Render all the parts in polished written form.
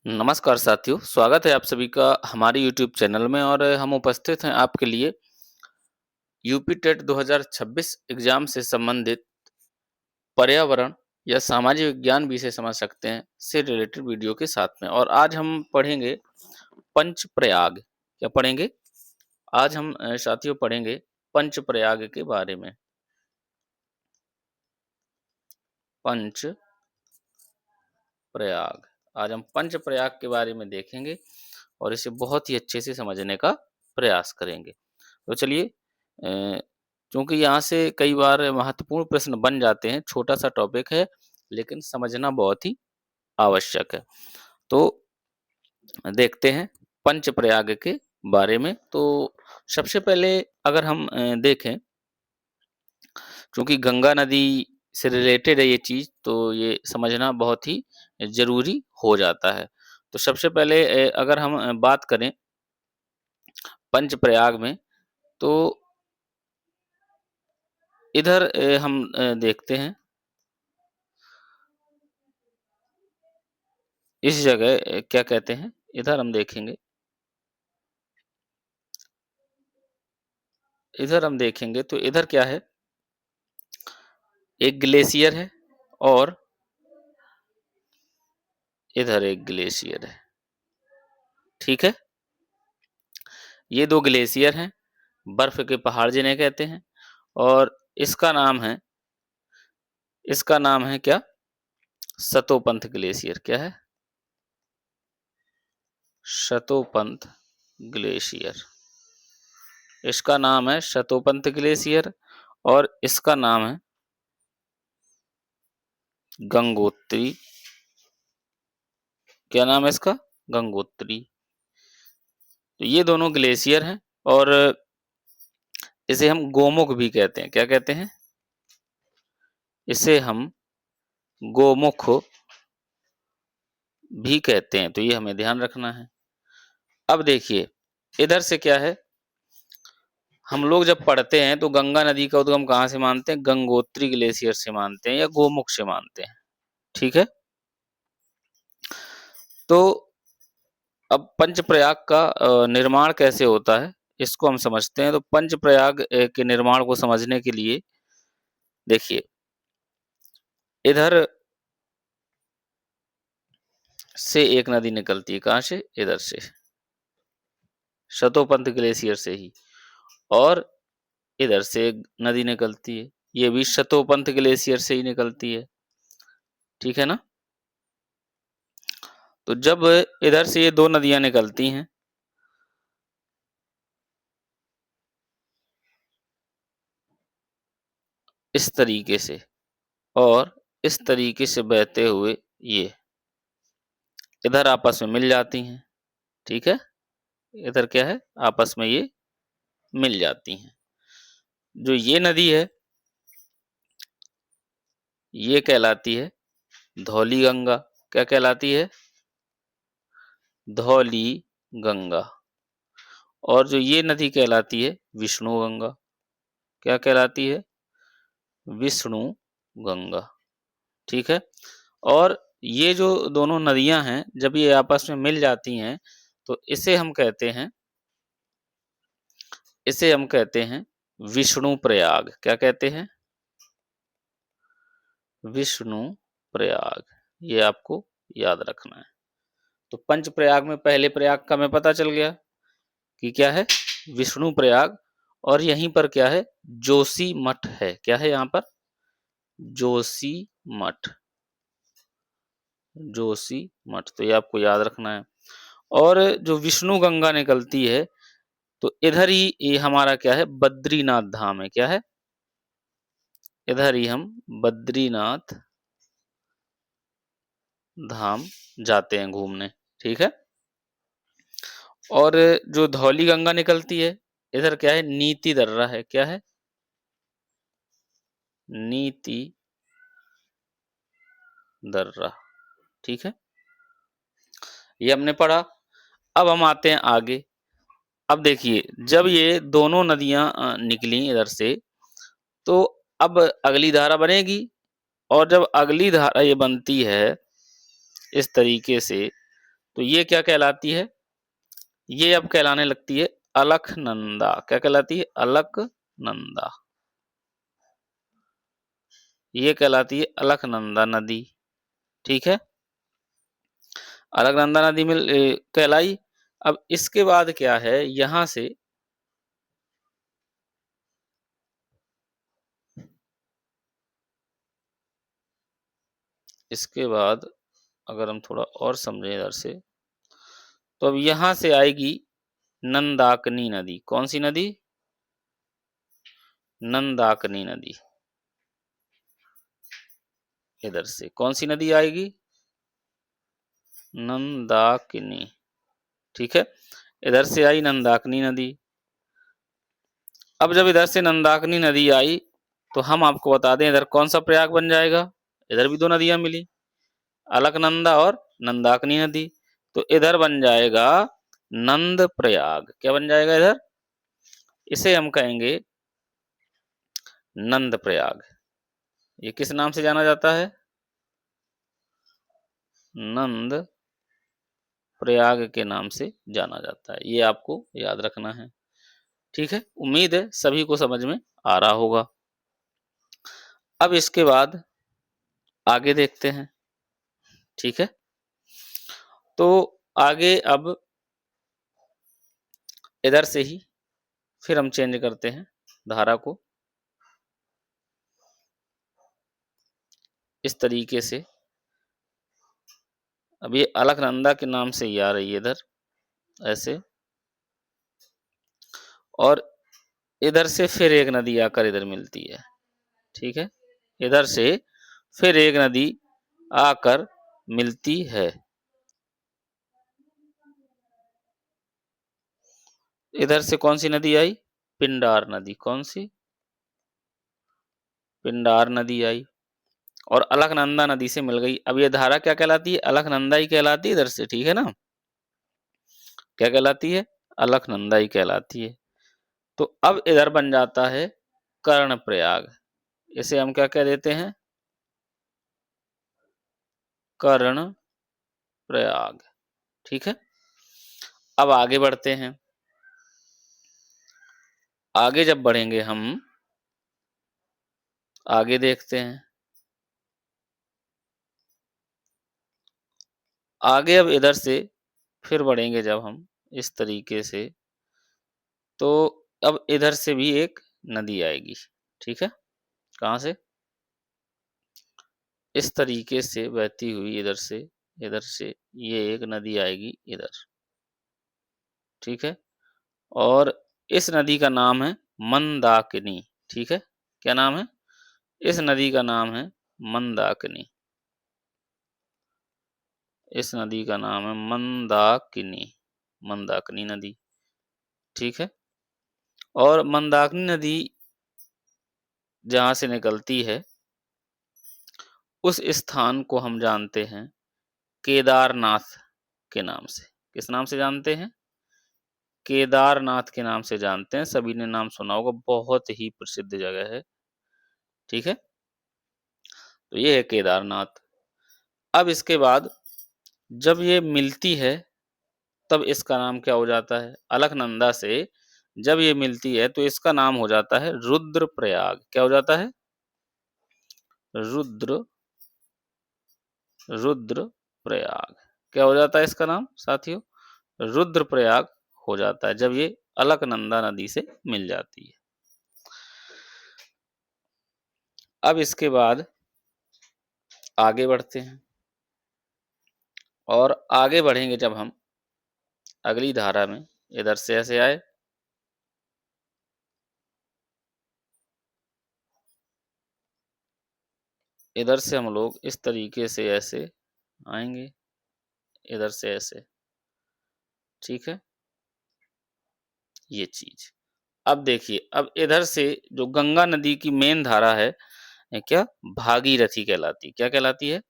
नमस्कार साथियों, स्वागत है आप सभी का हमारे यूट्यूब चैनल में और हम उपस्थित हैं आपके लिए यूपी टेट 2026 एग्जाम से संबंधित पर्यावरण या सामाजिक विज्ञान भी इसे समझ सकते हैं से रिलेटेड वीडियो के साथ में। और आज हम पढ़ेंगे पंच प्रयाग। क्या पढ़ेंगे? आज हम साथियों पढ़ेंगे पंच प्रयाग के बारे में। पंच प्रयाग, आज हम पंच प्रयाग के बारे में देखेंगे और इसे बहुत ही अच्छे से समझने का प्रयास करेंगे। तो चलिए, क्योंकि यहाँ से कई बार महत्वपूर्ण प्रश्न बन जाते हैं, छोटा-सा टॉपिक है, लेकिन समझना बहुत ही आवश्यक है। तो देखते हैं पंचप्रयाग के बारे में। तो सबसे पहले अगर हम देखें, चूँकि गंगा नदी से रिलेटेड है ये चीज़, तो ये समझना बहुत ही ज़रूरी हो जाता है। तो सबसे पहले अगर हम बात करें पंचप्रयाग में, तो इधर हम देखते हैं, इस जगह क्या कहते हैं, इधर हम देखेंगे, इधर हम देखेंगे तो इधर क्या है, एक ग्लेशियर है और इधर एक ग्लेशियर है। ठीक है? ये 2 ग्लेशियर हैं, बर्फ के पहाड़ जिन्हें कहते हैं, और इसका नाम है क्या? सतोपंथ ग्लेशियर। क्या है? शतोपंथ ग्लेशियर। इसका नाम है शतोपंथ ग्लेशियर और इसका नाम है गंगोत्री। क्या नाम है इसका? गंगोत्री। तो ये दोनों ग्लेशियर हैं और इसे हम गोमुख भी कहते हैं। क्या कहते हैं? इसे हम गोमुख भी कहते हैं, तो ये हमें ध्यान रखना है। अब देखिए, इधर से क्या है, हम लोग जब पढ़ते हैं तो गंगा नदी का उद्गम कहाँ से मानते हैं? गंगोत्री ग्लेशियर से मानते हैं या गोमुख से मानते हैं। ठीक है? तो अब पंचप्रयाग का निर्माण कैसे होता है, इसको हम समझते हैं। तो पंचप्रयाग के निर्माण को समझने के लिए देखिए, इधर से एक नदी निकलती है। कहाँ से? इधर से, शतोपंथ ग्लेशियर से ही। और इधर से एक नदी निकलती है, ये भी शतोपंथ ग्लेशियर से ही निकलती है। ठीक है ना? तो जब इधर से ये 2 नदियाँ निकलती हैं, इस तरीके से, और इस तरीके से बहते हुए ये इधर आपस में मिल जाती हैं। ठीक है? इधर क्या है? आपस में ये मिल जाती हैं। जो ये नदी है, ये कहलाती है धौली गंगा। क्या कहलाती है? धौली गंगा। और जो ये नदी कहलाती है विष्णु गंगा। क्या कहलाती है? विष्णु गंगा। ठीक है? और ये जो दोनों नदियां हैं, जब ये आपस में मिल जाती हैं, तो इसे हम कहते हैं विष्णु प्रयाग। क्या कहते हैं? विष्णु प्रयाग। ये आपको याद रखना है। तो पंच प्रयाग में पहले प्रयाग का हमें पता चल गया कि क्या है? विष्णु प्रयाग। और यहीं पर क्या है? जोशी मठ है। क्या है यहाँ पर? जोशी मठ। जोशी मठ, तो ये आपको याद रखना है। और जो विष्णु गंगा निकलती है, तो इधर ही ये हमारा क्या है? बद्रीनाथ धाम है। क्या है? इधर ही हम बद्रीनाथ धाम जाते हैं घूमने। ठीक है? और जो धौली गंगा निकलती है, इधर क्या है? नीति दर्रा है। क्या है? नीति दर्रा। ठीक है? ये हमने पढ़ा। अब हम आते हैं आगे। अब देखिए, जब ये दोनों नदियां निकली इधर से, तो अब अगली धारा बनेगी। और जब अगली धारा ये बनती है इस तरीके से, तो ये क्या कहलाती है? ये अब कहलाने लगती है अलकनंदा। क्या कहलाती है? अलकनंदा। ये कहलाती है अलकनंदा नदी। ठीक है, अलकनंदा नदी में कहलाई। अब इसके बाद क्या है, यहां से इसके बाद अगर हम थोड़ा और समझें इधर से, तो अब यहां से आएगी नंदाकिनी नदी। कौन सी नदी? नंदाकिनी नदी। इधर से कौन सी नदी आएगी? नंदाकिनी। ठीक है, इधर से आई नंदाकिनी नदी। अब जब इधर से नंदाकिनी नदी आई, तो हम आपको बता दें इधर कौन सा प्रयाग बन जाएगा। इधर भी दो नदियां मिली, अलकनंदा और नंदाकिनी नदी। तो इधर बन जाएगा नंद प्रयाग। क्या बन जाएगा इधर? इसे हम कहेंगे नंद प्रयाग। ये किस नाम से जाना जाता है? नंद प्रयाग के नाम से जाना जाता है। ये आपको याद रखना है। ठीक है, उम्मीद है सभी को समझ में आ रहा होगा। अब इसके बाद आगे देखते हैं। ठीक है, तो आगे अब इधर से ही फिर हम चेंज करते हैं धारा को इस तरीके से। अब ये अलकनंदा के नाम से ही आ रही है इधर ऐसे, और इधर से फिर एक नदी आकर इधर मिलती है। ठीक है, इधर से फिर एक नदी आकर मिलती है। इधर से कौन सी नदी आई? पिंडार नदी। कौन सी? पिंडार नदी आई और अलकनंदा नदी से मिल गई। अब ये धारा क्या कहलाती है? अलकनंदा ही कहलाती है इधर से। ठीक है ना, क्या कहलाती है? अलकनंदा ही कहलाती है। तो अब इधर बन जाता है कर्णप्रयाग। इसे हम क्या कह देते हैं? कर्णप्रयाग। ठीक है, अब आगे बढ़ते हैं। आगे जब बढ़ेंगे हम, आगे देखते हैं। आगे अब इधर से फिर बढ़ेंगे जब हम इस तरीके से, तो अब इधर से भी एक नदी आएगी। ठीक है, कहाँ से? इस तरीके से बहती हुई इधर से ये एक नदी आएगी इधर। ठीक है, और इस नदी का नाम है मंदाकिनी। ठीक है, क्या नाम है? इस नदी का नाम है मंदाकिनी। इस नदी का नाम है मंदाकिनी। मंदाकिनी नदी। ठीक है, और मंदाकिनी नदी जहां से निकलती है उस स्थान को हम जानते हैं केदारनाथ के नाम से। किस नाम से जानते हैं? केदारनाथ के नाम से जानते हैं। सभी ने नाम सुना होगा, बहुत ही प्रसिद्ध जगह है। ठीक है, तो ये है केदारनाथ। अब इसके बाद जब ये मिलती है तब इसका नाम क्या हो जाता है? अलकनंदा से जब ये मिलती है तो इसका नाम हो जाता है रुद्रप्रयाग। क्या हो जाता है? रुद्र रुद्रप्रयाग। क्या हो जाता है इसका नाम साथियों? रुद्रप्रयाग हो जाता है जब ये अलकनंदा नदी से मिल जाती है। अब इसके बाद आगे बढ़ते हैं, और आगे बढ़ेंगे जब हम अगली धारा में, इधर से ऐसे आए, इधर से हम लोग इस तरीके से ऐसे आएंगे, इधर से ऐसे। ठीक है, ये चीज। अब देखिए, अब इधर से जो गंगा नदी की मेन धारा है, क्या भागीरथी कहलाती? क्या कहलाती है?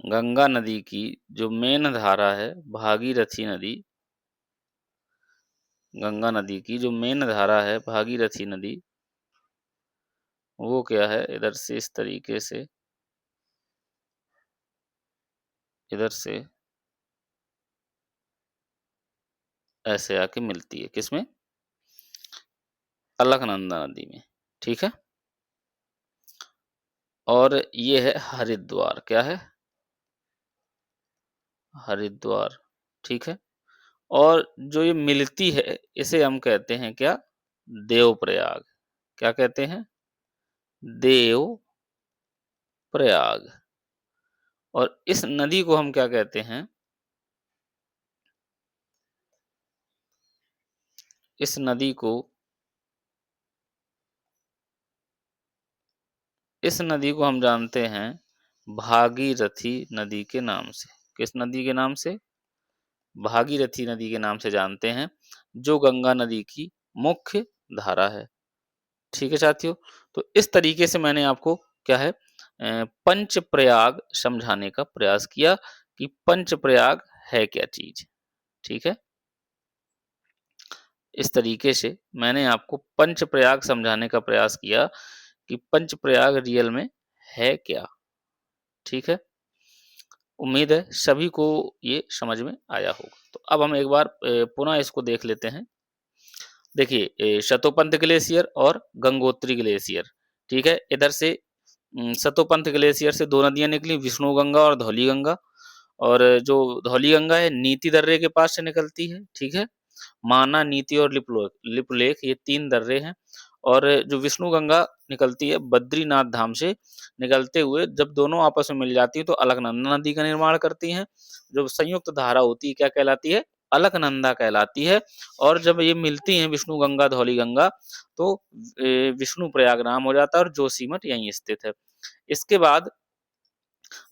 गंगा नदी की जो मेन धारा है भागीरथी नदी। गंगा नदी की जो मेन धारा है भागीरथी नदी, वो क्या है? इधर से इस तरीके से, इधर से ऐसे आके मिलती है, किसमें? अलकनंदा नदी में, ठीक है? और ये है हरिद्वार, क्या है? हरिद्वार, ठीक है? और जो ये मिलती है, इसे हम कहते हैं क्या? देवप्रयाग। क्या कहते हैं? देवप्रयाग। और इस नदी को हम क्या कहते हैं? इस नदी को हम जानते हैं भागीरथी नदी के नाम से। किस नदी के नाम से? भागीरथी नदी के नाम से जानते हैं, जो गंगा नदी की मुख्य धारा है। ठीक है साथियों? तो इस तरीके से मैंने आपको क्या है पंचप्रयाग समझाने का प्रयास किया कि पंचप्रयाग है क्या चीज़, ठीक है? इस तरीके से मैंने आपको पंचप्रयाग समझाने का प्रयास किया कि पंचप्रयाग रियल में है क्या, ठीक है? उम्मीद है सभी को ये समझ में आया होगा। तो अब हम एक बार पुनः इसको देख लेते हैं। देखिए शतोपंथ ग्लेशियर और गंगोत्री ग्लेशियर, ठीक है? इधर से सतोपंथ ग्लेशियर से 2 नदियाँ निकली, विष्णुगंगा और धौलीगंगा। और जो धौलीगंगा है नीति दर्रे के पास से निकलती है, ठीक है? माना, नीति और लिपुलेख ये 3 दर्रे हैं। और जो विष्णुगंगा निकलती है बद्रीनाथ धाम से निकलते हुए जब दोनों आपस में मिल जाती है तो अलकनंदा नदी का निर्माण करती हैं। जो संयुक्त धारा होती है क्या कहलाती है? अलकनंदा कहलाती है। और जब ये मिलती हैं विष्णुगंगा, धौलीगंगा तो विष्णुप्रयाग नाम हो जाता है और जोशीमठ यहीं स्थित है। इसके बाद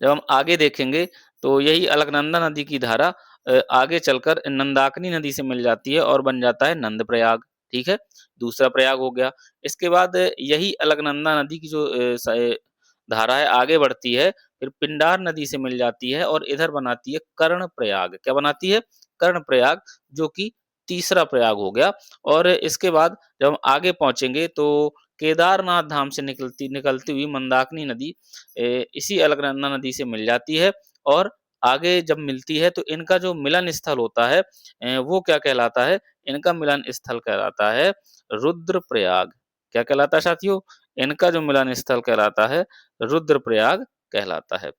जब हम आगे देखेंगे तो यही अलकनंदा नदी की धारा आगे चलकर नंदाकिनी नदी से मिल जाती है और बन जाता है नंदप्रयाग, ठीक है? दूसरा प्रयाग हो गया। इसके बाद यही अलकनंदा नदी की जो धारा है आगे बढ़ती है, फिर पिंडार नदी से मिल जाती है और इधर बनाती है कर्णप्रयाग। क्या बनाती है? कर्णप्रयाग, जो कि तीसरा प्रयाग हो गया। और इसके बाद जब हम आगे पहुँचेंगे तो केदारनाथ धाम से निकलती हुई मंदाकिनी नदी इसी अलकनंदा नदी से मिल जाती है। और आगे जब मिलती है तो इनका जो मिलन स्थल होता है वो क्या कहलाता है? इनका मिलन स्थल कहलाता है रुद्रप्रयाग। क्या कहलाता है साथियों? इनका जो मिलन स्थल कहलाता है रुद्रप्रयाग कहलाता है।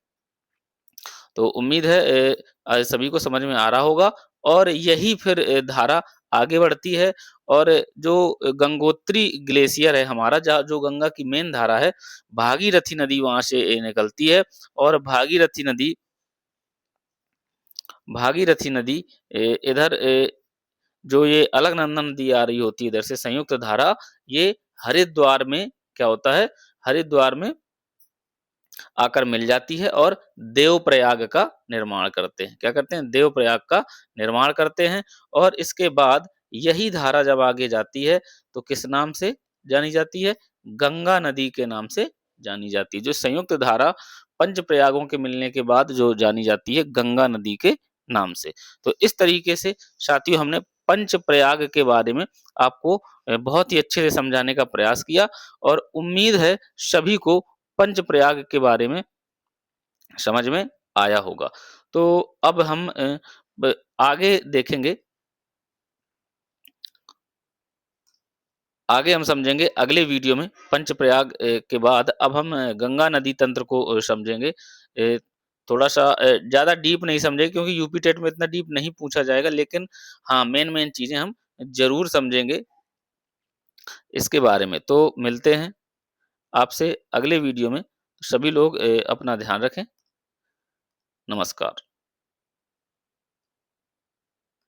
तो उम्मीद है सभी को समझ में आ रहा होगा। और यही फिर धारा आगे बढ़ती है और जो गंगोत्री ग्लेशियर है हमारा, जहाँ जो गंगा की मेन धारा है, भागीरथी नदी वहाँ से निकलती है। और भागीरथी नदी इधर जो ये अलकनंदा नदी आ रही होती है इधर से संयुक्त धारा, ये हरिद्वार में क्या होता है? हरिद्वार में आकर मिल जाती है और देवप्रयाग का निर्माण करते हैं। क्या करते हैं? देवप्रयाग का निर्माण करते हैं। और इसके बाद यही धारा जब आगे जाती है तो किस नाम से जानी जाती है? गंगा नदी के नाम से जानी जाती है। जो संयुक्त धारा पंचप्रयागों के मिलने के बाद जो जानी जाती है गंगा नदी के नाम से। तो इस तरीके से साथियों हमने पंचप्रयाग के बारे में आपको बहुत ही अच्छे से समझाने का प्रयास किया और उम्मीद है सभी को पंचप्रयाग के बारे में समझ में आया होगा। तो अब हम आगे देखेंगे, आगे हम समझेंगे अगले वीडियो में पंचप्रयाग के बाद अब हम गंगा नदी तंत्र को समझेंगे। थोड़ा-सा ज़्यादा डीप नहीं समझेंगे क्योंकि यूपी टेट में इतना डीप नहीं पूछा जाएगा, लेकिन हाँ, मेन-मेन चीज़ें हम ज़रूर समझेंगे इसके बारे में। तो मिलते हैं आपसे अगले वीडियो में। सभी लोग अपना ध्यान रखें। नमस्कार।